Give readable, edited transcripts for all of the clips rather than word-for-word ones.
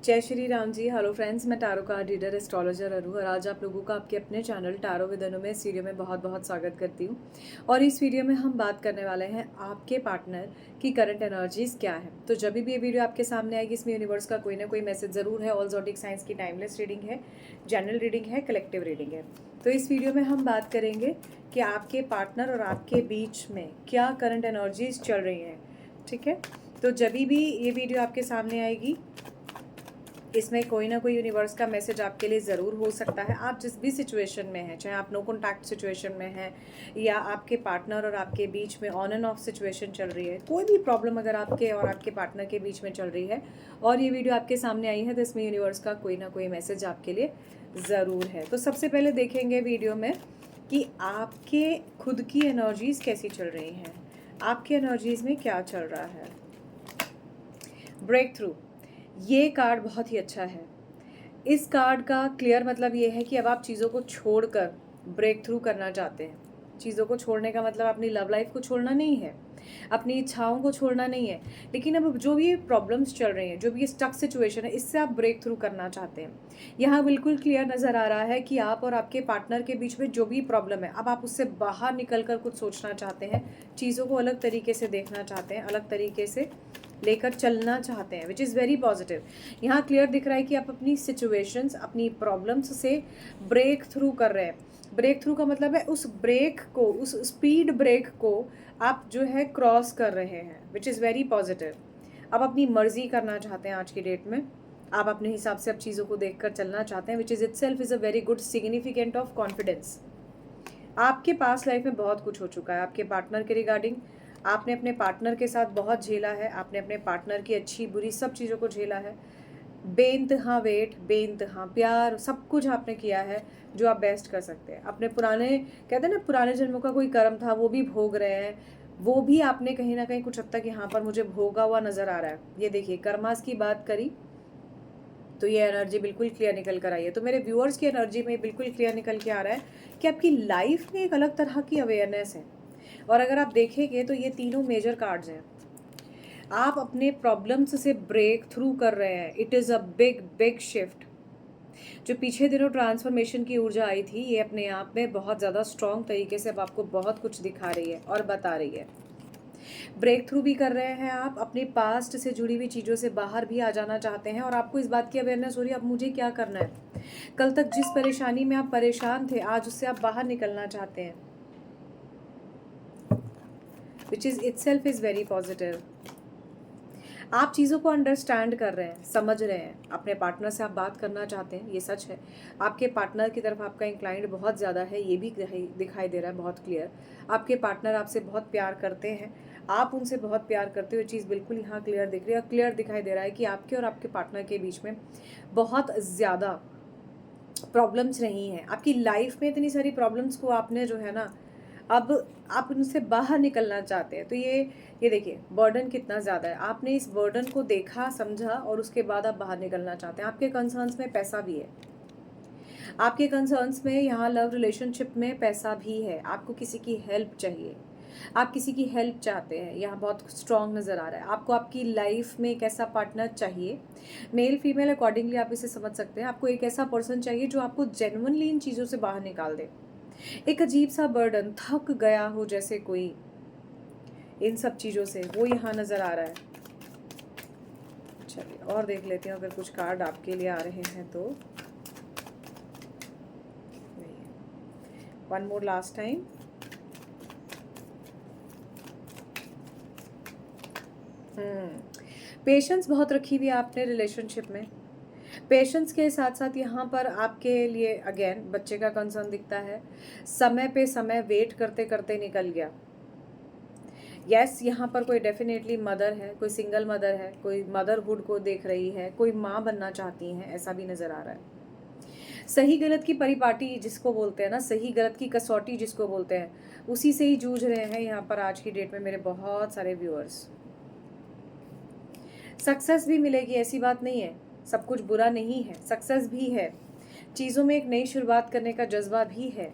जय Shri Ram ji. Hello friends, मैं tarot card reader astrologer अरू और आज आप लोगों का आपके अपने चैनल टैरो विद अनु में इस वीडियो में बहुत बहुत स्वागत करती हूँ। और इस वीडियो में हम बात करने वाले हैं आपके पार्टनर की करंट एनर्जीज क्या है। तो जब भी ये वीडियो आपके सामने आएगी इसमें यूनिवर्स का कोई ना कोई मैसेज ज़रूर है। ऑल ज़ोडिक साइंस की टाइमलेस रीडिंग है, जनरल रीडिंग है, कलेक्टिव रीडिंग है। तो इस वीडियो में हम बात करेंगे कि आपके पार्टनर और आपके बीच में क्या करंट एनर्जीज चल रही हैं। ठीक है, तो जब भी ये वीडियो आपके सामने आएगी इसमें कोई ना कोई यूनिवर्स का मैसेज आपके लिए ज़रूर हो सकता है। आप जिस भी सिचुएशन में हैं, चाहे आप नो कॉन्टैक्ट सिचुएशन में हैं या आपके पार्टनर और आपके बीच में ऑन एंड ऑफ सिचुएशन चल रही है, कोई भी प्रॉब्लम अगर आपके और आपके पार्टनर के बीच में चल रही है और ये वीडियो आपके सामने आई है तो इसमें यूनिवर्स का कोई ना कोई मैसेज आपके लिए ज़रूर है। तो सबसे पहले देखेंगे वीडियो में कि आपके खुद की एनर्जीज़ कैसी चल रही हैं, आपकी एनर्जीज़ में क्या चल रहा है। ब्रेक थ्रू, ये कार्ड बहुत ही अच्छा है। इस कार्ड का क्लियर मतलब ये है कि अब आप चीज़ों को छोड़कर ब्रेक थ्रू करना चाहते हैं। चीज़ों को छोड़ने का मतलब अपनी लव लाइफ को छोड़ना नहीं है, अपनी इच्छाओं को छोड़ना नहीं है, लेकिन अब जो भी प्रॉब्लम्स चल रही हैं, जो भी स्टक सिचुएशन है, इससे आप ब्रेक थ्रू करना चाहते हैं। यहाँ बिल्कुल क्लियर नज़र आ रहा है कि आप और आपके पार्टनर के बीच में जो भी प्रॉब्लम है, अब आप उससे बाहर निकल कर कुछ सोचना चाहते हैं, चीज़ों को अलग तरीके से देखना चाहते हैं, अलग तरीके से लेकर चलना चाहते हैं, विच इज़ वेरी पॉजिटिव। यहाँ क्लियर दिख रहा है कि आप अपनी सिचुएशंस, अपनी प्रॉब्लम्स से ब्रेक थ्रू कर रहे हैं। ब्रेक थ्रू का मतलब है उस ब्रेक को, उस स्पीड ब्रेक को आप जो है क्रॉस कर रहे हैं, विच इज़ वेरी पॉजिटिव। आप अपनी मर्जी करना चाहते हैं आज की डेट में, आप अपने हिसाब से अब चीज़ों को देख कर चलना चाहते हैं, which is itself is a very good significant of confidence. आपके पास लाइफ में बहुत कुछ हो चुका है आपके पार्टनर के रिगार्डिंग। आपने अपने पार्टनर के साथ बहुत झेला है, आपने अपने पार्टनर की अच्छी बुरी सब चीज़ों को झेला है। बेइंतहा वेट, बेइंतहा प्यार, सब कुछ आपने किया है जो आप बेस्ट कर सकते हैं। अपने पुराने, कहते हैं ना, पुराने जन्मों का कोई कर्म था वो भी भोग रहे हैं, वो भी आपने कहीं ना कहीं कुछ हद तक यहाँ पर मुझे भोगा हुआ नज़र आ रहा है। ये देखिए, कर्मास की बात करी तो ये एनर्जी बिल्कुल क्लियर निकल कर आई है। तो मेरे व्यूअर्स की एनर्जी में बिल्कुल क्लियर निकल के आ रहा है कि आपकी लाइफ में एक अलग तरह की अवेयरनेस है। और अगर आप देखेंगे तो ये तीनों मेजर कार्ड्स हैं। आप अपने प्रॉब्लम्स से ब्रेक थ्रू कर रहे हैं। It is a big big shift. जो पीछे दिनों ट्रांसफॉर्मेशन की ऊर्जा आई थी, ये अपने आप में बहुत ज़्यादा स्ट्रॉन्ग तरीके से अब आपको बहुत कुछ दिखा रही है और बता रही है। ब्रेक थ्रू भी कर रहे हैं आप, अपने पास्ट से जुड़ी हुई चीज़ों से बाहर भी आ जाना चाहते हैं और आपको इस बात की अवेयरनेस हो रही है अब मुझे क्या करना है। कल तक जिस परेशानी में आप परेशान थे, आज उससे आप बाहर निकलना चाहते हैं, which is itself is very positive. आप चीज़ों को अंडरस्टैंड कर रहे हैं, समझ रहे हैं। अपने पार्टनर से आप बात करना चाहते हैं, ये सच है। आपके पार्टनर की तरफ आपका इंक्लाइंड बहुत ज़्यादा है, ये भी दिखाई दे रहा है बहुत क्लियर। आपके पार्टनर आपसे बहुत प्यार करते हैं, आप उनसे बहुत प्यार करते हुए चीज़ बिल्कुल यहाँ क्लियर दिख रही है। और क्लियर दिखाई दे रहा है कि आपके और आपके पार्टनर के बीच में बहुत ज़्यादा प्रॉब्लम्स रही हैं। आपकी लाइफ में इतनी सारी प्रॉब्लम्स को आपने जो है ना, अब आप उनसे बाहर निकलना चाहते हैं। तो ये देखिए, बर्डन कितना ज़्यादा है। आपने इस बर्डन को देखा, समझा और उसके बाद आप बाहर निकलना चाहते हैं। आपके कंसर्न्स में पैसा भी है, आपके कंसर्न्स में यहाँ लव रिलेशनशिप में पैसा भी है। आपको किसी की हेल्प चाहिए, आप किसी की हेल्प चाहते हैं, यहाँ बहुत स्ट्रॉन्ग नज़र आ रहा है। आपको आपकी लाइफ में एक ऐसा पार्टनर चाहिए, मेल फीमेल अकॉर्डिंगली आप इसे समझ सकते हैं। आपको एक ऐसा पर्सन चाहिए जो आपको जेन्युइनली इन चीज़ों से बाहर निकाल दे। एक अजीब सा बर्डन, थक गया हो जैसे कोई इन सब चीज़ों से, वो यहाँ नज़र आ रहा है। चलिए और देख लेते हैं अगर कुछ कार्ड आपके लिए आ रहे हैं तो। One more last time. Patience बहुत रखी हुई है आपने रिलेशनशिप में। पेशेंस के साथ साथ यहाँ पर आपके लिए अगेन बच्चे का कंसर्न दिखता है। समय पे समय वेट करते करते निकल गया। यस, यहाँ पर कोई डेफिनेटली मदर है, कोई सिंगल मदर है, कोई मदरहुड को देख रही है, कोई माँ बनना चाहती हैं, ऐसा भी नज़र आ रहा है। सही गलत की परिपाटी जिसको बोलते हैं ना, सही गलत की कसौटी जिसको बोलते हैं, उसी से ही जूझ रहे हैं यहाँ पर आज की डेट में मेरे बहुत सारे व्यूअर्स। सक्सेस भी मिलेगी, ऐसी बात नहीं है, सब कुछ बुरा नहीं है, सक्सेस भी है, चीज़ों में एक नई शुरुआत करने का जज्बा भी है।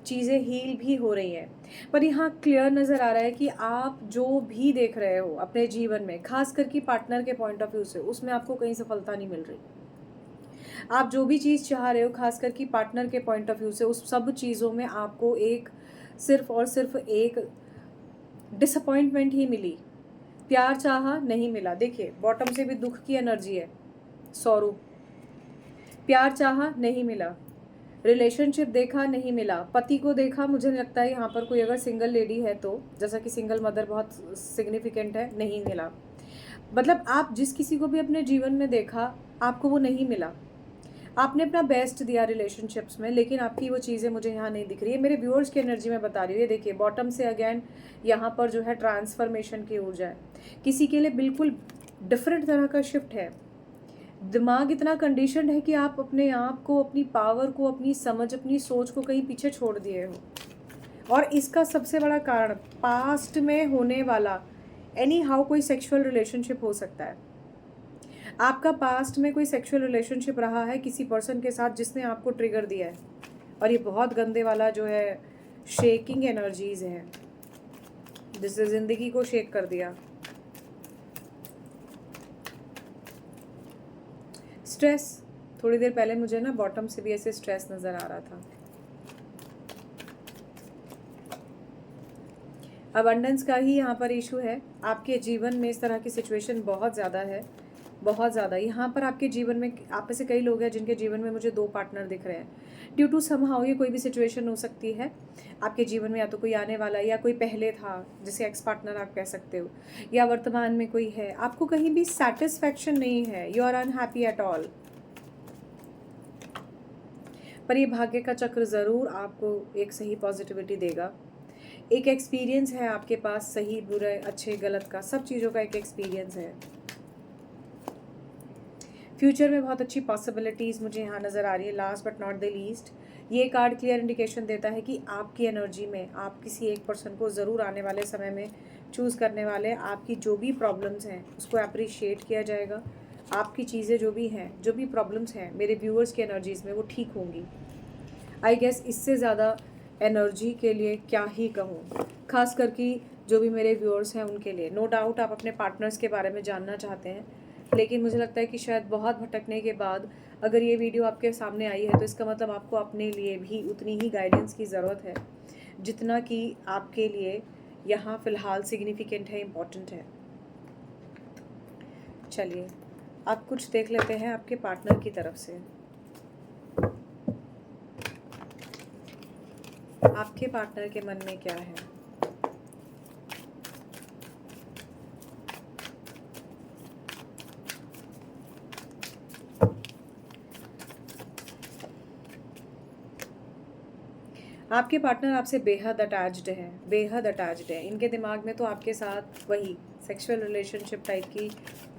चीज़ें हील भी हो रही हैं। पर यहाँ क्लियर नज़र आ रहा है कि आप जो भी देख रहे हो अपने जीवन में, खास करके पार्टनर के पॉइंट ऑफ व्यू से, उसमें आपको कहीं सफलता नहीं मिल रही। आप जो भी चीज़ चाह रहे हो खास करके पार्टनर के पॉइंट ऑफ व्यू से, उस सब चीज़ों में आपको एक सिर्फ और सिर्फ एक डिसअपॉइंटमेंट ही मिली। प्यार चाहा, नहीं मिला। देखिए बॉटम से भी दुख की एनर्जी है, सॉरो। प्यार चाहा, नहीं मिला। रिलेशनशिप देखा, नहीं मिला। पति को देखा, मुझे लगता है यहाँ पर कोई अगर सिंगल लेडी है तो, जैसा कि सिंगल मदर बहुत सिग्निफिकेंट है, नहीं मिला। मतलब आप जिस किसी को भी अपने जीवन में देखा, आपको वो नहीं मिला। आपने अपना बेस्ट दिया रिलेशनशिप्स में, लेकिन आपकी वो चीज़ें मुझे यहाँ नहीं दिख रही है। मेरे व्यूअर्स की एनर्जी में बता रही हूँ। ये देखिए बॉटम से अगेन यहाँ पर जो है ट्रांसफॉर्मेशन की ऊर्जा है। किसी के लिए बिल्कुल डिफरेंट तरह का शिफ्ट है। दिमाग इतना कंडीशनड है कि आप अपने आप को, अपनी पावर को, अपनी समझ, अपनी सोच को कहीं पीछे छोड़ दिए हो। और इसका सबसे बड़ा कारण पास्ट में होने वाला एनी हाउ कोई सेक्सुअल रिलेशनशिप हो सकता है। आपका पास्ट में कोई सेक्सुअल रिलेशनशिप रहा है किसी पर्सन के साथ जिसने आपको ट्रिगर दिया है। और ये बहुत गंदे वाला जो है शेकिंग एनर्जीज है, जिससे ज़िंदगी को शेक कर दिया। स्ट्रेस, थोड़ी देर पहले मुझे ना बॉटम से भी ऐसे स्ट्रेस नज़र आ रहा था। अबंडेंस का ही यहाँ पर इशू है। आपके जीवन में इस तरह की सिचुएशन बहुत ज़्यादा है, बहुत ज़्यादा। यहाँ पर आपके जीवन में, आप में से कई लोग हैं जिनके जीवन में मुझे 2 पार्टनर दिख रहे हैं। ड्यू टू समहाउ ये कोई भी सिचुएशन हो सकती है आपके जीवन में, या तो कोई आने वाला है या कोई पहले था, जिसे एक्स पार्टनर आप कह सकते हो, या वर्तमान में कोई है। आपको कहीं भी सेटिस्फैक्शन नहीं है, you are unhappy at all. पर ये भाग्य का चक्र ज़रूर आपको एक सही पॉजिटिविटी देगा। एक एक्सपीरियंस है आपके पास, सही बुरे अच्छे गलत का, सब चीज़ों का एक एक्सपीरियंस है। फ्यूचर में बहुत अच्छी पॉसिबिलिटीज़ मुझे यहाँ नज़र आ रही है। Last but not the least, ये कार्ड क्लियर इंडिकेशन देता है कि आपकी एनर्जी में आप किसी एक पर्सन को ज़रूर आने वाले समय में चूज़ करने वाले। आपकी जो भी प्रॉब्लम्स हैं उसको अप्रिशिएट किया जाएगा। आपकी चीज़ें जो भी हैं, जो भी प्रॉब्लम्स हैं मेरे व्यूअर्स की एनर्जीज़ में, वो ठीक होंगी। आई गेस इससे ज़्यादा एनर्जी के लिए क्या ही कहूँ, खास करके जो भी मेरे व्यूअर्स हैं उनके लिए। नो डाउट आप अपने पार्टनर्स के बारे में जानना चाहते हैं, लेकिन मुझे लगता है कि शायद बहुत भटकने के बाद अगर ये वीडियो आपके सामने आई है तो इसका मतलब आपको अपने लिए भी उतनी ही गाइडेंस की ज़रूरत है जितना कि आपके लिए यहाँ फ़िलहाल सिग्निफिकेंट है, इम्पॉर्टेंट है। चलिए आप कुछ देख लेते हैं आपके पार्टनर की तरफ से। आपके पार्टनर के मन में क्या है? आपके पार्टनर आपसे बेहद अटैच्ड है, बेहद अटैच्ड है। इनके दिमाग में तो आपके साथ वही सेक्सुअल रिलेशनशिप टाइप की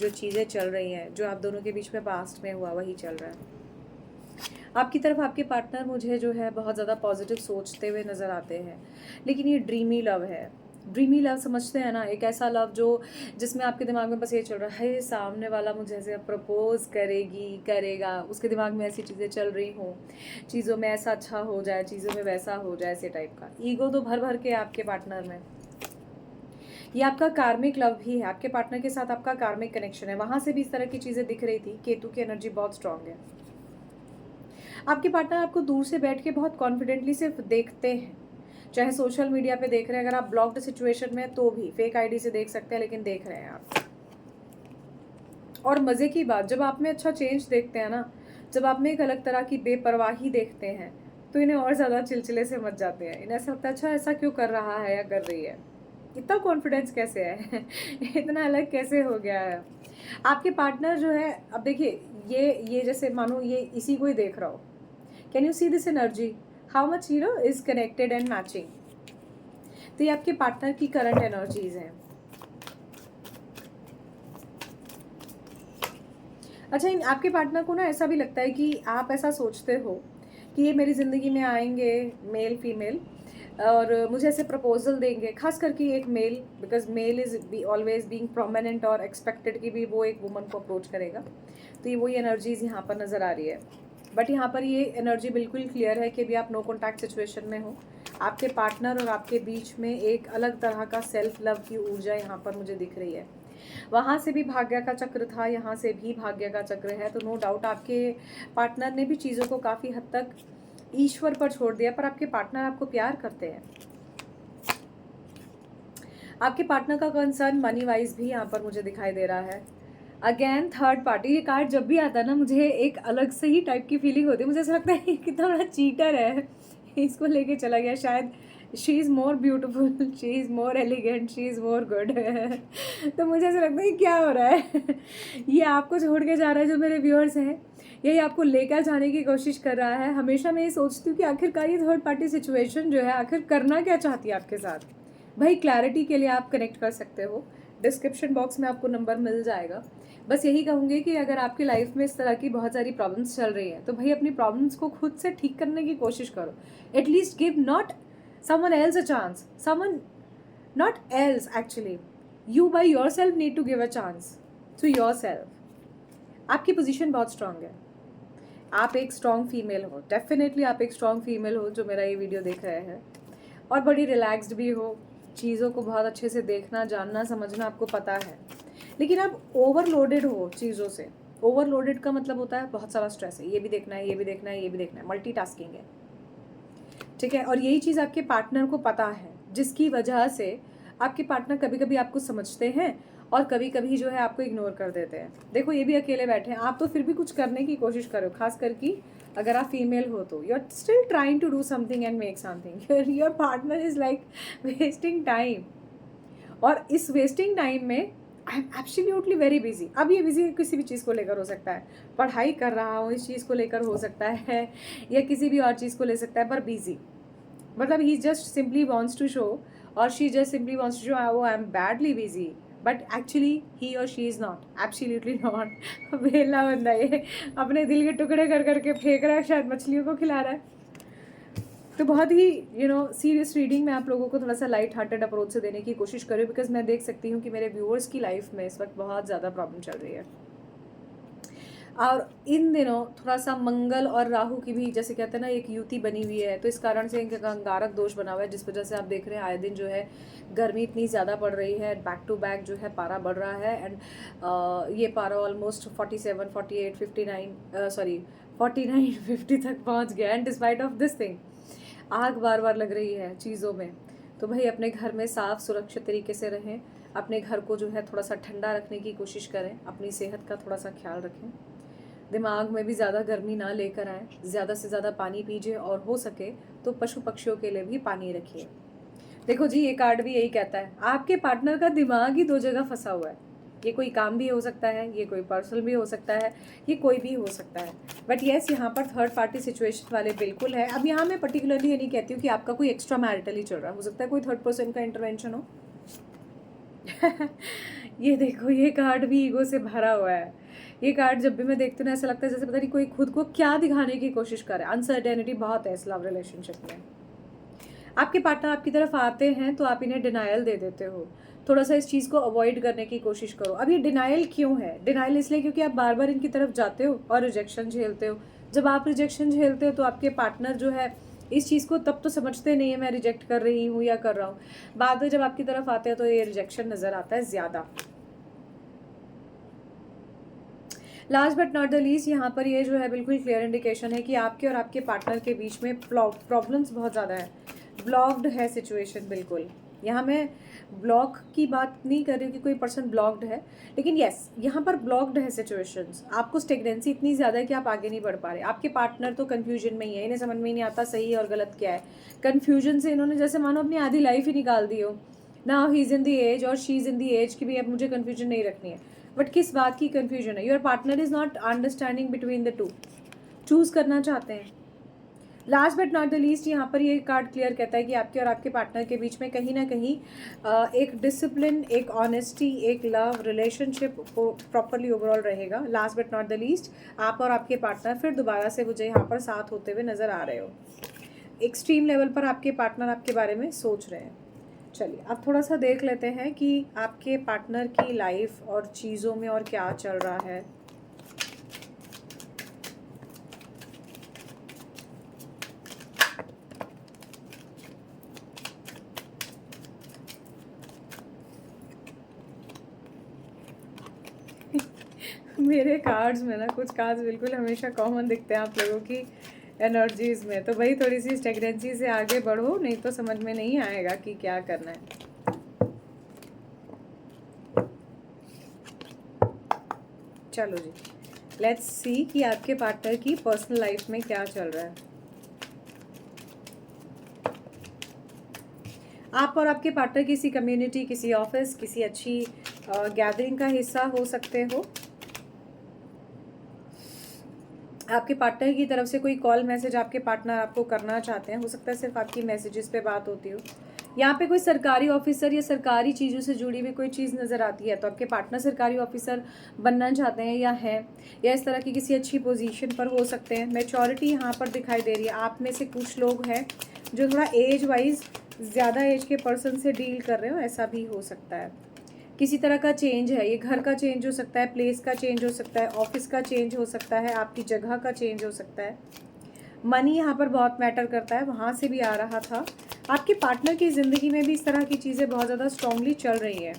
जो चीज़ें चल रही हैं, जो आप दोनों के बीच में पास्ट में हुआ, वही चल रहा है। आपकी तरफ आपके पार्टनर मुझे जो है बहुत ज़्यादा पॉजिटिव सोचते हुए नज़र आते हैं, लेकिन ये ड्रीमी लव है। ड्रीमी लव समझते हैं ना, एक ऐसा लव जो जिसमें आपके दिमाग में बस ये चल रहा है, सामने वाला मुझे ऐसे प्रपोज करेगी, करेगा, उसके दिमाग में ऐसी चीज़ें चल रही हों, चीज़ों में ऐसा अच्छा हो जाए, चीज़ों में वैसा हो जाए, ऐसे टाइप का ईगो तो भर भर के आपके पार्टनर में। ये आपका कार्मिक लव भी है, आपके पार्टनर के साथ आपका कार्मिक कनेक्शन है। वहाँ से भी इस तरह की चीज़ें दिख रही थी। केतु की एनर्जी बहुत स्ट्रांग है। आपके पार्टनर आपको दूर से बैठ के बहुत कॉन्फिडेंटली सिर्फ देखते हैं, चाहे सोशल मीडिया पे देख रहे हैं, अगर आप ब्लॉक्ड सिचुएशन में तो भी फेक आईडी से देख सकते हैं, लेकिन देख रहे हैं आप। और मज़े की बात, जब आप में अच्छा चेंज देखते हैं ना, जब आप में एक अलग तरह की बेपरवाही देखते हैं, तो इन्हें और ज़्यादा चिलचिले से मच जाते हैं। इन्हें ऐसा लगता है अच्छा ऐसा क्यों कर रहा है या कर रही है, इतना कॉन्फिडेंस कैसे है इतना अलग कैसे हो गया है। आपके पार्टनर जो है, अब देखिए ये जैसे मानो ये इसी को ही देख रहा हो। Can you see this energy, how much is connected and matching. तो ये आपके पार्टनर की करंट एनर्जीज हैं। अच्छा, इन आपके पार्टनर को ना ऐसा भी लगता है कि आप ऐसा सोचते हो कि ये मेरी ज़िंदगी में आएंगे, मेल फीमेल, और मुझे ऐसे प्रपोजल देंगे, खास करके एक male, because male is always being prominent और एक्सपेक्टेड कि भी वो एक वुमन को अप्रोच करेगा। तो ये वही एनर्जीज यहाँ पर नज़र आ रही है। बट यहाँ पर ये एनर्जी बिल्कुल क्लियर है कि अभी आप नो कॉन्टैक्ट सिचुएशन में हो, आपके पार्टनर और आपके बीच में एक अलग तरह का सेल्फ लव की ऊर्जा यहाँ पर मुझे दिख रही है। वहाँ से भी भाग्य का चक्र था, यहाँ से भी भाग्य का चक्र है, तो नो डाउट आपके पार्टनर ने भी चीज़ों को काफ़ी हद तक ईश्वर पर छोड़ दिया, पर आपके पार्टनर आपको प्यार करते हैं। आपके पार्टनर का कंसर्न मनी वाइज भी यहाँ पर मुझे दिखाई दे रहा है। अगेन थर्ड पार्टी, ये कार्ड जब भी आता है ना मुझे एक अलग से ही टाइप की फीलिंग होती है। मुझे ऐसा लगता है कि कितना बड़ा चीटर है, इसको लेके चला गया शायद। She is more beautiful, she is more elegant, she is more good. तो मुझे ऐसा लगता है कि क्या हो रहा है। ये आपको छोड़ के जा रहा है जो मेरे व्यूअर्स हैं, यही आपको लेकर जाने की कोशिश कर रहा है। हमेशा मैं ये सोचती हूँ कि आखिरकार ये थर्ड पार्टी सिचुएशन जो है आखिर करना क्या चाहती है आपके साथ। भाई क्लैरिटी के लिए आप कनेक्ट कर सकते हो, डिस्क्रिप्शन बॉक्स में आपको नंबर मिल जाएगा। बस यही कहूँगी कि अगर आपकी लाइफ में इस तरह की बहुत सारी प्रॉब्लम्स चल रही हैं तो भाई अपनी प्रॉब्लम्स को खुद से ठीक करने की कोशिश करो। At least give not someone else a chance, someone not else actually, you by yourself need to give a chance to yourself. आपकी पोजीशन बहुत स्ट्रांग है, आप एक स्ट्रांग फीमेल हो, डेफिनेटली आप एक स्ट्रांग फीमेल हो जो मेरा ये वीडियो देख रहे हैं, और बड़ी रिलैक्स्ड भी हो, चीज़ों को बहुत अच्छे से देखना जानना समझना आपको पता है। लेकिन आप ओवरलोडेड हो चीज़ों से। ओवरलोडेड का मतलब होता है बहुत सारा स्ट्रेस है, ये भी देखना है, ये भी देखना है, ये भी देखना है, मल्टीटास्किंग है, ठीक है। और यही चीज़ आपके पार्टनर को पता है, जिसकी वजह से आपके पार्टनर कभी कभी आपको समझते हैं और कभी कभी जो है आपको इग्नोर कर देते हैं। देखो ये भी अकेले बैठे हैं, आप तो फिर भी कुछ करने की कोशिश करो, खास करके अगर आप फीमेल हो तो you are still trying to do something and make something. Your partner is like wasting time, और इस वेस्टिंग टाइम में I am absolutely very busy. अब ये बिजी किसी भी चीज़ को लेकर हो सकता है, पढ़ाई कर रहा हूँ इस चीज़ को लेकर हो सकता है, या किसी भी और चीज़ को ले सकता है, पर बिजी मतलब he just simply wants to show, और she just simply wants to show I am badly busy, but actually he और she is not, absolutely not. वेला बंदा ये अपने दिल के टुकड़े कर करके फेंक रहा है, शायद मछलियों को खिला रहा है। तो बहुत ही सीरियस रीडिंग में आप लोगों को थोड़ा सा लाइट हार्टेड अप्रोच से देने की कोशिश करूँ, बिकॉज मैं देख सकती हूँ कि मेरे व्यूअर्स की लाइफ में इस वक्त बहुत ज़्यादा प्रॉब्लम चल रही है। और इन दिनों थोड़ा सा मंगल और राहु की भी जैसे कहते हैं ना एक युति बनी हुई है, तो इस कारण से इनका अंगारक दोष बना हुआ है, जिस वजह से आप देख रहे हैं आए दिन जो है गर्मी इतनी ज़्यादा पड़ रही है, बैक टू बैक जो है पारा बढ़ रहा है। एंड ये पारा ऑलमोस्ट 47, 48, 59 सॉरी 49, 50 तक पहुंच गया। And despite of this thing आग बार बार लग रही है चीज़ों में। तो भाई अपने घर में साफ सुरक्षित तरीके से रहें, अपने घर को जो है थोड़ा सा ठंडा रखने की कोशिश करें, अपनी सेहत का थोड़ा सा ख्याल रखें, दिमाग में भी ज़्यादा गर्मी ना लेकर आए, ज़्यादा से ज़्यादा पानी पीजिए, और हो सके तो पशु पक्षियों के लिए भी पानी रखिए। देखो जी ये कार्ड भी यही कहता है, आपके पार्टनर का दिमाग ही दो जगह फंसा हुआ है। ये कोई काम भी हो सकता है, ये कोई पर्सनल भी हो सकता है, ये कोई भी हो सकता है, बट येस यहाँ पर थर्ड पार्टी सिचुएशन वाले बिल्कुल है। अब यहाँ मैं पर्टिकुलरली ये नहीं कहती हूँ कि आपका कोई एक्स्ट्रा मैरिटल ही चल रहा है, हो सकता है कोई थर्ड पर्सन का इंटरवेंशन हो। ये देखो ये कार्ड भी ईगो से भरा हुआ है। ये कार्ड जब भी मैं देखती हूँ ना ऐसा लगता है जैसे पता नहीं कोई खुद को क्या दिखाने की कोशिश कर रहा है। अनसर्टेनिटी बहुत है इस लव रिलेशनशिप में। आपके पार्टनर आपकी तरफ आते हैं तो आप इन्हें डिनायल दे देते हो, थोड़ा सा इस चीज़ को अवॉइड करने की कोशिश करो। अब ये डिनायल क्यों है? डिनायल इसलिए क्योंकि आप बार बार इनकी तरफ जाते हो और रिजेक्शन झेलते हो। जब आप रिजेक्शन झेलते हो तो आपके पार्टनर जो है इस चीज़ को तब तो समझते नहीं है मैं रिजेक्ट कर रही हूँ या कर रहा हूँ, बाद में जब आपकी तरफ आते हैं तो ये रिजेक्शन नज़र आता है ज़्यादा। Last but not the least यहाँ पर ये जो है बिल्कुल क्लियर इंडिकेशन है कि आपके और आपके पार्टनर के बीच में प्रॉब्लम्स बहुत ज़्यादा है, ब्लॉक्ड है सिचुएशन बिल्कुल। यहाँ मैं ब्लॉक की बात नहीं कर रही हूँ कि कोई पर्सन ब्लॉक्ड है, लेकिन येस यहाँ पर ब्लॉक्ड है सिचुएशंस। आपको स्टेगनेंसी इतनी ज़्यादा है कि आप आगे नहीं बढ़ पा रहे। आपके पार्टनर तो कन्फ्यूजन में ही है, इन्हें समझ में ही नहीं आता सही और गलत क्या है। कन्फ्यूजन से इन्होंने जैसे मानो अपनी आधी लाइफ ही निकाल दी हो। Now he is in the age और she is in the age कि भी अब मुझे कन्फ्यूजन नहीं रखनी है। बट किस बात की कन्फ्यूजन है? Your partner is not understanding between the two, choose करना चाहते हैं। Last but not the least यहाँ पर ये कार्ड क्लियर कहता है कि आपके और आपके पार्टनर के बीच में कहीं ना कहीं एक डिसिप्लिन, एक ऑनेस्टी, एक लव रिलेशनशिप को प्रॉपरली ओवरऑल रहेगा। Last but not the least आप और आपके पार्टनर फिर दोबारा से मुझे यहाँ पर साथ होते हुए नज़र आ रहे हो। एक्सट्रीम लेवल पर आपके पार्टनर आपके बारे में सोच रहे हैं। चलिए अब थोड़ा सा देख लेते हैं कि आपके पार्टनर की लाइफ और चीज़ों में और क्या चल रहा है। मेरे कार्ड्स में ना कुछ कार्ड्स बिल्कुल हमेशा कॉमन दिखते हैं आप लोगों की एनर्जीज में, तो भाई थोड़ी सी स्टेगनेंसी से आगे बढ़ो, नहीं तो समझ में नहीं आएगा कि क्या करना है। चलो जी, लेट्स सी कि आपके पार्टनर की पर्सनल लाइफ में क्या चल रहा है। आप और आपके पार्टनर किसी कम्युनिटी, किसी ऑफिस, किसी अच्छी गैदरिंग का हिस्सा हो सकते हो। आपके पार्टनर की तरफ से कोई कॉल मैसेज आपके पार्टनर आपको करना चाहते हैं, हो सकता है सिर्फ आपकी मैसेजेस पे बात होती हो। यहाँ पे कोई सरकारी ऑफिसर या सरकारी चीज़ों से जुड़ी हुई कोई चीज़ नज़र आती है, तो आपके पार्टनर सरकारी ऑफिसर बनना चाहते हैं या हैं, या इस तरह की किसी अच्छी पोजीशन पर हो सकते हैं। मैच्योरिटी यहाँ पर दिखाई दे रही है। आप में से कुछ लोग हैं जो थोड़ा एज वाइज ज़्यादा एज के पर्सन से डील कर रहे हो, ऐसा भी हो सकता है। किसी तरह का चेंज है, ये घर का चेंज हो सकता है, प्लेस का चेंज हो सकता है, ऑफिस का चेंज हो सकता है, आपकी जगह का चेंज हो सकता है। मनी यहाँ पर बहुत मैटर करता है, वहाँ से भी आ रहा था। आपके पार्टनर की ज़िंदगी में भी इस तरह की चीज़ें बहुत ज़्यादा स्ट्रांगली चल रही हैं।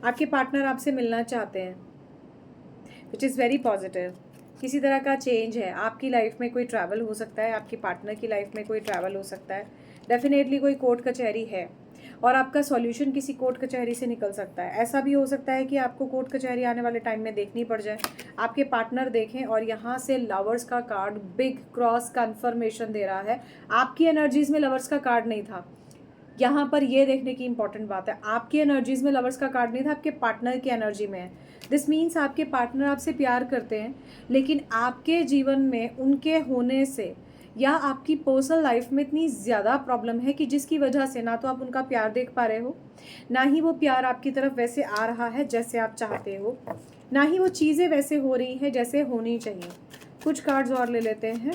आपके पार्टनर आपसे मिलना चाहते हैं, विच इज़ वेरी पॉजिटिव। किसी तरह का चेंज है, आपकी लाइफ में कोई ट्रैवल हो सकता है, आपकी पार्टनर की लाइफ में कोई ट्रैवल हो सकता है। डेफिनेटली कोई कोर्ट कचहरी है और आपका सॉल्यूशन किसी कोर्ट कचहरी से निकल सकता है। ऐसा भी हो सकता है कि आपको कोर्ट कचहरी आने वाले टाइम में देखनी पड़ जाए, आपके पार्टनर देखें और यहाँ से लवर्स का कार्ड बिग क्रॉस कन्फर्मेशन दे रहा है। आपकी एनर्जीज में लवर्स का कार्ड नहीं था, यहाँ पर ये देखने की इंपॉर्टेंट बात है। आपकी एनर्जीज में लवर्स का कार्ड नहीं था, आपके पार्टनर की एनर्जी में है। दिस मीन्स आपके पार्टनर आपसे प्यार करते हैं, लेकिन आपके जीवन में उनके होने से या आपकी पर्सनल लाइफ में इतनी ज़्यादा प्रॉब्लम है कि जिसकी वजह से ना तो आप उनका प्यार देख पा रहे हो, ना ही वो प्यार आपकी तरफ वैसे आ रहा है जैसे आप चाहते हो, ना ही वो चीज़ें वैसे हो रही हैं जैसे होनी चाहिए। कुछ कार्ड्स और ले लेते हैं।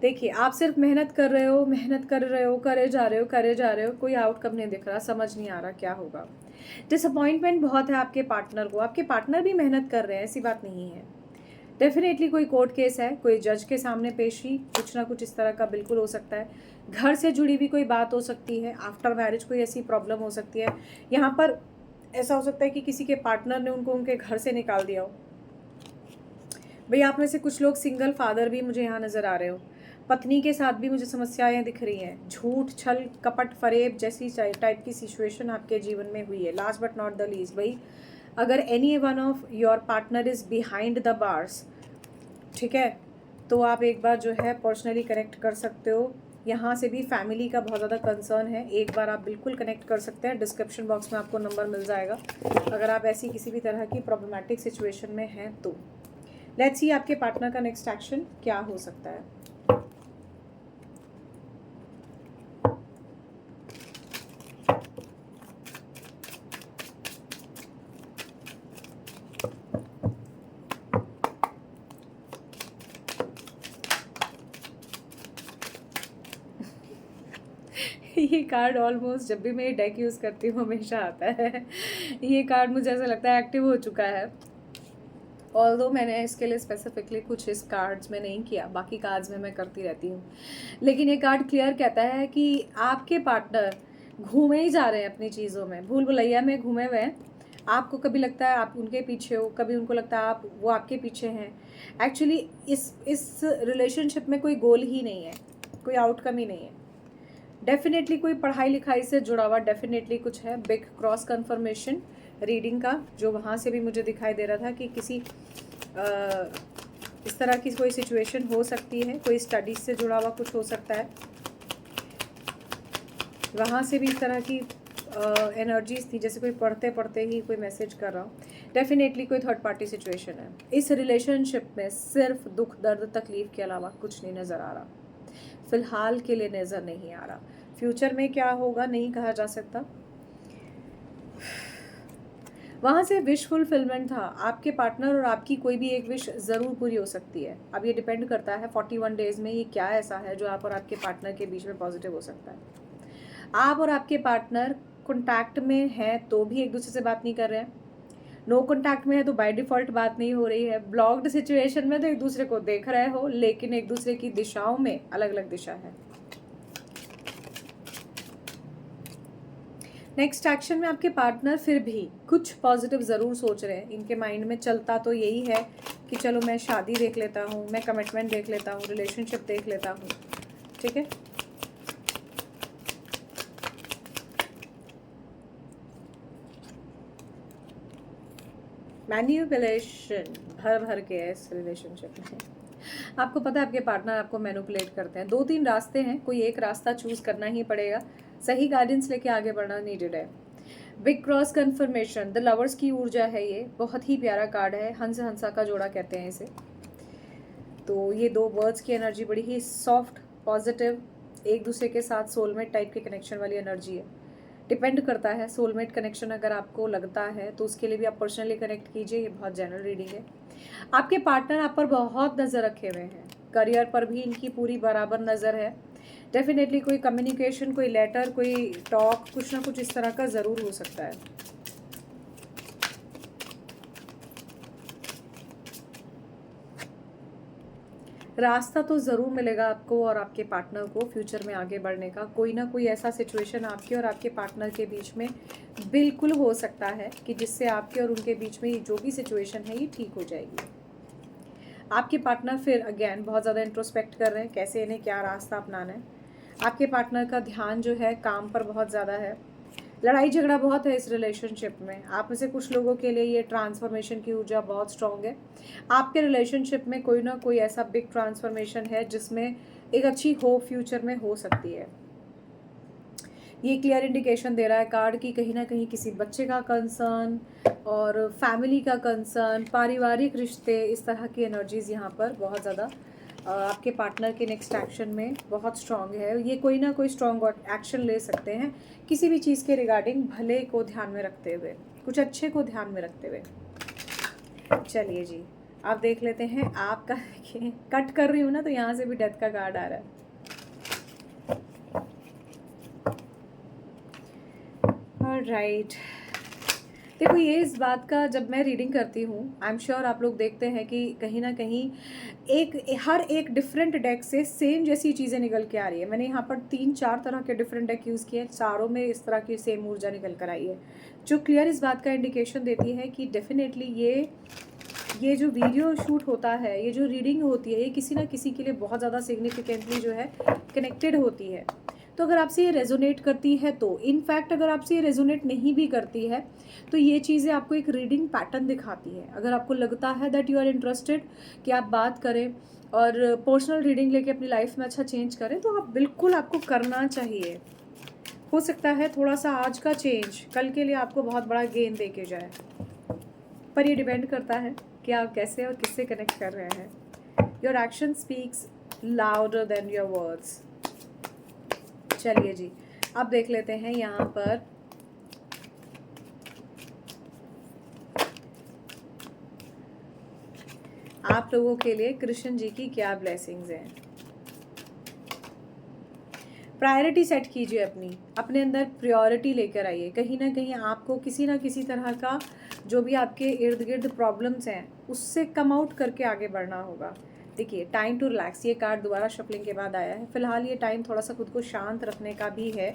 देखिए, आप सिर्फ मेहनत कर रहे हो, मेहनत कर रहे हो, करे जा रहे हो, करे जा रहे हो, कोई आउटकम नहीं दिख रहा, समझ नहीं आ रहा क्या होगा। डिसअपॉइंटमेंट बहुत है आपके पार्टनर को। आपके पार्टनर भी मेहनत कर रहे हैं, ऐसी बात नहीं है। डेफिनेटली कोई कोर्ट केस है, कोई जज के सामने पेशी, कुछ ना कुछ इस तरह का बिल्कुल हो सकता है। घर से जुड़ी हुई कोई बात हो सकती है, आफ्टर मैरिज कोई ऐसी प्रॉब्लम हो सकती है। यहाँ पर ऐसा हो सकता है कि किसी के पार्टनर ने उनको उनके घर से निकाल दिया हो। भाई आप में से कुछ लोग सिंगल फादर भी मुझे यहाँ नज़र आ रहे हो। पत्नी के साथ भी मुझे समस्याएं दिख रही हैं। झूठ, छल, कपट, फरेब जैसी टाइप की सिचुएशन आपके जीवन में हुई है। Last but not the least, भाई अगर any one of your partner is behind the bars, ठीक है, तो आप एक बार जो है पर्सनली कनेक्ट कर सकते हो। यहाँ से भी फैमिली का बहुत ज़्यादा कंसर्न है, एक बार आप बिल्कुल कनेक्ट कर सकते हैं। डिस्क्रिप्शन बॉक्स में आपको नंबर मिल जाएगा अगर आप ऐसी किसी भी तरह की प्रॉब्लमेटिक सिचुएशन में हैं तो। लेट्स सी आपके पार्टनर का नेक्स्ट एक्शन क्या हो सकता है। ये कार्ड ऑलमोस्ट जब भी मैं डेक यूज़ करती हूँ हमेशा आता है। ये कार्ड मुझे ऐसा लगता है एक्टिव हो चुका है। ऑल्दो मैंने इसके लिए स्पेसिफिकली कुछ इस कार्ड्स में नहीं किया, बाकी कार्ड्स में मैं करती रहती हूँ, लेकिन ये कार्ड क्लियर कहता है कि आपके पार्टनर घूमे ही जा रहे हैं अपनी चीज़ों में, भूल भुलैया में घूमे हुए हैं। आपको कभी लगता है आप उनके पीछे हो, कभी उनको लगता है आप वो आपके पीछे हैं। एक्चुअली इस रिलेशनशिप में कोई गोल ही नहीं है, कोई आउटकम ही नहीं है। डेफिनेटली कोई पढ़ाई लिखाई से जुड़ा हुआ डेफिनेटली कुछ है। बिग क्रॉस कन्फर्मेशन रीडिंग का जो वहाँ से भी मुझे दिखाई दे रहा था कि किसी इस तरह की कोई सिचुएशन हो सकती है, कोई स्टडीज से जुड़ा हुआ कुछ हो सकता है। वहाँ से भी इस तरह की एनर्जीज थी जैसे कोई पढ़ते पढ़ते ही कोई मैसेज कर रहा हो। डेफिनेटली कोई थर्ड पार्टी सिचुएशन है। इस रिलेशनशिप में सिर्फ दुख, दर्द, तकलीफ के अलावा कुछ नहीं नज़र आ रहा, फिलहाल के लिए नज़र नहीं आ रहा। फ्यूचर में क्या होगा नहीं कहा जा सकता। वहाँ से विश फुलफिलमेंट था। आपके पार्टनर और आपकी कोई भी एक विश ज़रूर पूरी हो सकती है। अब ये डिपेंड करता है 41 डेज़ में ये क्या ऐसा है जो आप और आपके पार्टनर के बीच में पॉजिटिव हो सकता है। आप और आपके पार्टनर कॉन्टैक्ट में हैं तो भी एक दूसरे से बात नहीं कर रहे हैं। नो कॉन्टैक्ट में है तो बाय डिफ़ॉल्ट बात नहीं हो रही है। ब्लॉक्ड सिचुएशन में तो एक दूसरे को देख रहे हो, लेकिन एक दूसरे की दिशाओं में अलग अलग दिशा है। नेक्स्ट एक्शन में आपके पार्टनर फिर भी कुछ पॉजिटिव ज़रूर सोच रहे हैं। इनके माइंड में चलता तो यही है कि चलो मैं शादी देख लेता हूँ, मैं कमिटमेंट देख लेता हूँ, रिलेशनशिप देख लेता हूँ, ठीक है। मैनिपुलेशन भर भर के है इस रिलेशनशिप में। आपको पता है आपके पार्टनर आपको मैनिपुलेट करते हैं। 2-3 रास्ते हैं, कोई एक रास्ता चूज करना ही पड़ेगा। सही गाइडेंस लेके आगे बढ़ना नीडेड है। Big cross confirmation, the lovers की ऊर्जा है ये, बहुत ही प्यारा कार्ड है। हंस हंसा का जोड़ा कहते हैं इसे। तो ये 2 वर्ड्स की एनर्जी बड़ी ही सॉफ्ट, पॉजिटिव, एक दूसरे के साथ सोलमेट टाइप के कनेक्शन वाली एनर्जी है। डिपेंड करता है, सोलमेट कनेक्शन अगर आपको लगता है तो उसके लिए भी आप पर्सनली कनेक्ट कीजिए। ये बहुत जनरल रीडिंग है। आपके पार्टनर आप पर बहुत नज़र रखे हुए हैं। करियर पर भी इनकी पूरी बराबर नज़र है। डेफिनेटली कोई कम्युनिकेशन, कोई लेटर, कोई टॉक, कुछ ना कुछ इस तरह का ज़रूर हो सकता है। रास्ता तो ज़रूर मिलेगा आपको और आपके पार्टनर को फ्यूचर में आगे बढ़ने का। कोई ना कोई ऐसा सिचुएशन आपके और आपके पार्टनर के बीच में बिल्कुल हो सकता है कि जिससे आपके और उनके बीच में जो भी सिचुएशन है ये ठीक हो जाएगी। आपके पार्टनर फिर अगेन बहुत ज़्यादा इंट्रोस्पेक्ट कर रहे हैं, कैसे इन्हें क्या रास्ता अपनाना है। आपके पार्टनर का ध्यान जो है काम पर बहुत ज़्यादा है। लड़ाई झगड़ा बहुत है इस रिलेशनशिप में। आप में से कुछ लोगों के लिए ये ट्रांसफॉर्मेशन की ऊर्जा बहुत स्ट्रॉन्ग है। आपके रिलेशनशिप में कोई ना कोई ऐसा बिग ट्रांसफॉर्मेशन है जिसमें एक अच्छी होप फ्यूचर में हो सकती है। ये क्लियर इंडिकेशन दे रहा है कार्ड की कहीं ना कहीं किसी बच्चे का कंसर्न और फैमिली का कंसर्न, पारिवारिक रिश्ते, इस तरह की एनर्जीज यहाँ पर बहुत ज़्यादा आपके पार्टनर के नेक्स्ट एक्शन में बहुत स्ट्रांग है। ये कोई ना कोई स्ट्रांग एक्शन ले सकते हैं किसी भी चीज़ के रिगार्डिंग, भले को ध्यान में रखते हुए, कुछ अच्छे को ध्यान में रखते हुए। चलिए जी, आप देख लेते हैं आपका। देखिए कट कर रही हूँ ना तो यहाँ से भी डेथ का कार्ड आ रहा है। ऑलराइट, देखो ये इस बात का जब मैं रीडिंग करती हूँ, आई एम श्योर आप लोग देखते हैं कि कहीं ना कहीं हर एक डिफरेंट डेक से सेम जैसी चीज़ें निकल के आ रही है। मैंने यहाँ पर 3-4 तरह के डिफरेंट डेक यूज़ किए, चारों में इस तरह की सेम ऊर्जा निकल कर आई है, जो क्लियर इस बात का इंडिकेशन देती है कि डेफिनेटली ये जो वीडियो शूट होता है, ये जो रीडिंग होती है, ये किसी ना किसी के लिए बहुत ज़्यादा सिग्निफिकेंटली जो है कनेक्टेड होती है। तो अगर आपसे ये रेजोनेट करती है तो, इनफैक्ट अगर आपसे ये रेजोनेट नहीं भी करती है तो ये चीज़ें आपको एक रीडिंग पैटर्न दिखाती है। अगर आपको लगता है दैट यू आर इंटरेस्टेड कि आप बात करें और पर्सनल रीडिंग लेके अपनी लाइफ में अच्छा चेंज करें, तो आप बिल्कुल, आपको करना चाहिए। हो सकता है थोड़ा सा आज का चेंज कल के लिए आपको बहुत बड़ा गेन दे के जाए, पर ये डिपेंड करता है कि आप कैसे और किससे कनेक्ट कर रहे हैं। Your action speaks louder than your words. चलिए जी, अब देख लेते हैं यहाँ पर आप लोगों के लिए कृष्ण जी की क्या ब्लेसिंग्स हैं। प्रायोरिटी सेट कीजिए, अपने अंदर प्रायोरिटी लेकर आइए। कहीं ना कहीं आपको किसी ना किसी तरह का जो भी आपके इर्द गिर्द प्रॉब्लम्स हैं उससे कम आउट करके आगे बढ़ना होगा। देखिए, टाइम टू रिलैक्स, ये कार्ड दोबारा शफलिंग के बाद आया है। फिलहाल ये टाइम थोड़ा सा खुद को शांत रखने का भी है।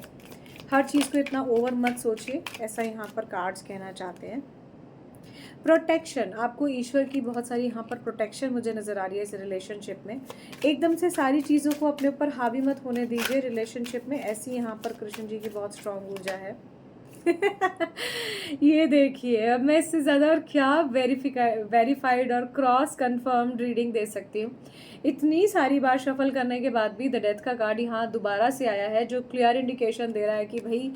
हर चीज़ को इतना ओवर मत सोचिए, ऐसा यहाँ पर कार्ड्स कहना चाहते हैं। प्रोटेक्शन, आपको ईश्वर की बहुत सारी यहाँ पर प्रोटेक्शन मुझे नज़र आ रही है इस रिलेशनशिप में। एकदम से सारी चीज़ों को अपने ऊपर हावी मत होने दीजिए रिलेशनशिप में, ऐसी यहाँ पर कृष्ण जी की बहुत स्ट्रांग ऊर्जा है। ये देखिए, अब मैं इससे ज़्यादा और क्या वेरीफाइड और क्रॉस कंफर्म्ड रीडिंग दे सकती हूँ। इतनी सारी बार शफल करने के बाद भी द डेथ का कार्ड यहाँ दोबारा से आया है, जो क्लियर इंडिकेशन दे रहा है कि भाई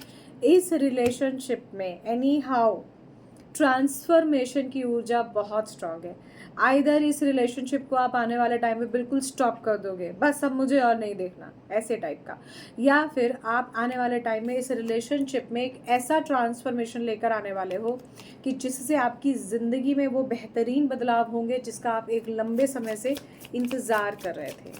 इस रिलेशनशिप में एनी हाउ ट्रांसफॉर्मेशन की ऊर्जा बहुत स्ट्रांग है। आइदर इस रिलेशनशिप को आप आने वाले टाइम में बिल्कुल स्टॉप कर दोगे, बस अब मुझे और नहीं देखना, ऐसे टाइप का, या फिर आप आने वाले टाइम में इस रिलेशनशिप में एक ऐसा ट्रांसफॉर्मेशन लेकर आने वाले हो कि जिससे आपकी ज़िंदगी में वो बेहतरीन बदलाव होंगे जिसका आप एक लंबे समय से इंतज़ार कर रहे थे।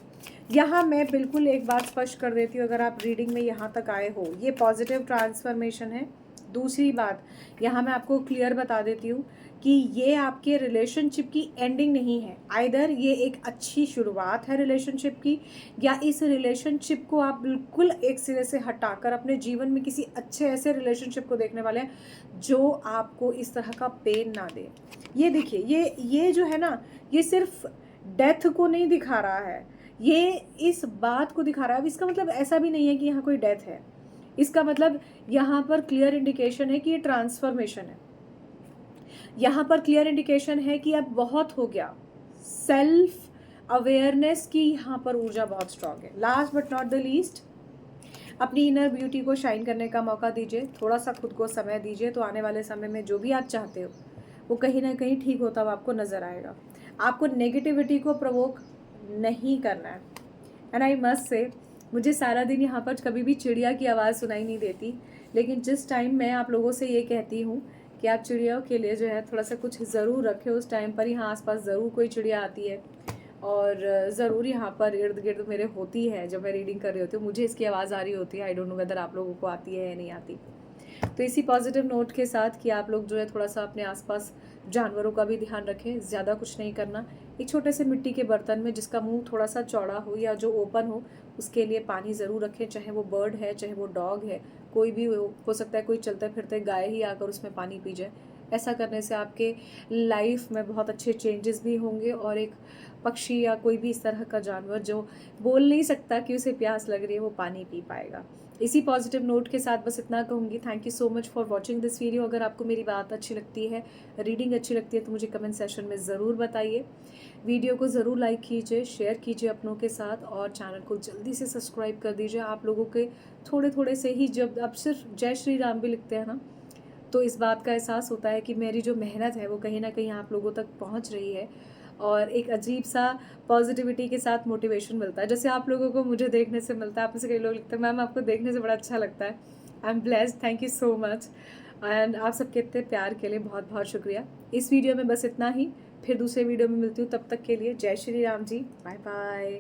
यहाँ मैं बिल्कुल एक बात स्पष्ट कर देती हूँ, अगर आप रीडिंग में यहाँ तक आए हो, ये पॉजिटिव ट्रांसफॉर्मेशन है। दूसरी बात यहाँ मैं आपको क्लियर बता देती हूँ कि ये आपके रिलेशनशिप की एंडिंग नहीं है। आइदर ये एक अच्छी शुरुआत है रिलेशनशिप की, या इस रिलेशनशिप को आप बिल्कुल एक सिरे से हटाकर अपने जीवन में किसी अच्छे ऐसे रिलेशनशिप को देखने वाले हैं जो आपको इस तरह का पेन ना दे। ये देखिए, ये जो है ना, ये सिर्फ डेथ को नहीं दिखा रहा है, ये इस बात को दिखा रहा है। अब इसका मतलब ऐसा भी नहीं है कि यहाँ कोई डेथ है, इसका मतलब यहाँ पर क्लियर इंडिकेशन है कि ये ट्रांसफॉर्मेशन है। यहाँ पर क्लियर इंडिकेशन है कि अब बहुत हो गया। सेल्फ अवेयरनेस की यहाँ पर ऊर्जा बहुत स्ट्रांग है। Last but not the least, अपनी इनर ब्यूटी को शाइन करने का मौका दीजिए, थोड़ा सा खुद को समय दीजिए, तो आने वाले समय में जो भी आप चाहते हो वो कहीं ना कहीं ठीक होता हुआ आपको नज़र आएगा। आपको नेगेटिविटी को प्रवोक नहीं करना है। एंड आई मस्ट से, मुझे सारा दिन यहाँ पर कभी भी चिड़िया की आवाज़ सुनाई नहीं देती, लेकिन जिस टाइम मैं आप लोगों से ये कहती हूँ कि आप चिड़ियों के लिए जो है थोड़ा सा कुछ ज़रूर रखें, उस टाइम पर यहाँ आसपास ज़रूर कोई चिड़िया आती है और ज़रूर यहाँ पर इर्द गिर्द मेरे होती है। जब मैं रीडिंग कर रही होती हूँ मुझे इसकी आवाज़ आ रही होती है। आई डोंट नो वेदर आप लोगों को आती है या नहीं आती। तो इसी पॉजिटिव नोट के साथ कि आप लोग जो है थोड़ा सा अपने आसपास जानवरों का भी ध्यान रखें। ज़्यादा कुछ नहीं करना, एक छोटे से मिट्टी के बर्तन में जिसका मुंह थोड़ा सा चौड़ा हो या जो ओपन हो, उसके लिए पानी ज़रूर रखें। चाहे वो बर्ड है, चाहे वो डॉग है, कोई भी हो सकता है कोई चलते फिरते गाय ही आकर उसमें पानी पी जाए। ऐसा करने से आपके लाइफ में बहुत अच्छे चेंजेस भी होंगे और एक पक्षी या कोई भी इस तरह का जानवर जो बोल नहीं सकता कि उसे प्यास लग रही है, वो पानी पी पाएगा। इसी पॉजिटिव नोट के साथ बस इतना कहूँगी। Thank you so much for watching this video. अगर आपको मेरी बात अच्छी लगती है, रीडिंग अच्छी लगती है, तो मुझे कमेंट सेशन में ज़रूर बताइए। वीडियो को ज़रूर लाइक कीजिए, शेयर कीजिए अपनों के साथ और चैनल को जल्दी से सब्सक्राइब कर दीजिए। आप लोगों के थोड़े थोड़े से ही, जब आप सिर्फ जय श्री राम भी लिखते हैं ना, तो इस बात का एहसास होता है कि मेरी जो मेहनत है वो कहीं ना कहीं आप लोगों तक पहुंच रही है और एक अजीब सा पॉजिटिविटी के साथ मोटिवेशन मिलता है, जैसे आप लोगों को मुझे देखने से मिलता है। आप में से कई लोग लिखते हैं मैम आपको देखने से बड़ा अच्छा लगता है। I am blessed, thank you so much. And आप सबके इतने प्यार के लिए बहुत बहुत शुक्रिया। इस वीडियो में बस इतना ही, फिर दूसरे वीडियो में मिलती हूँ। तब तक के लिए जय श्री राम जी, बाय बाय।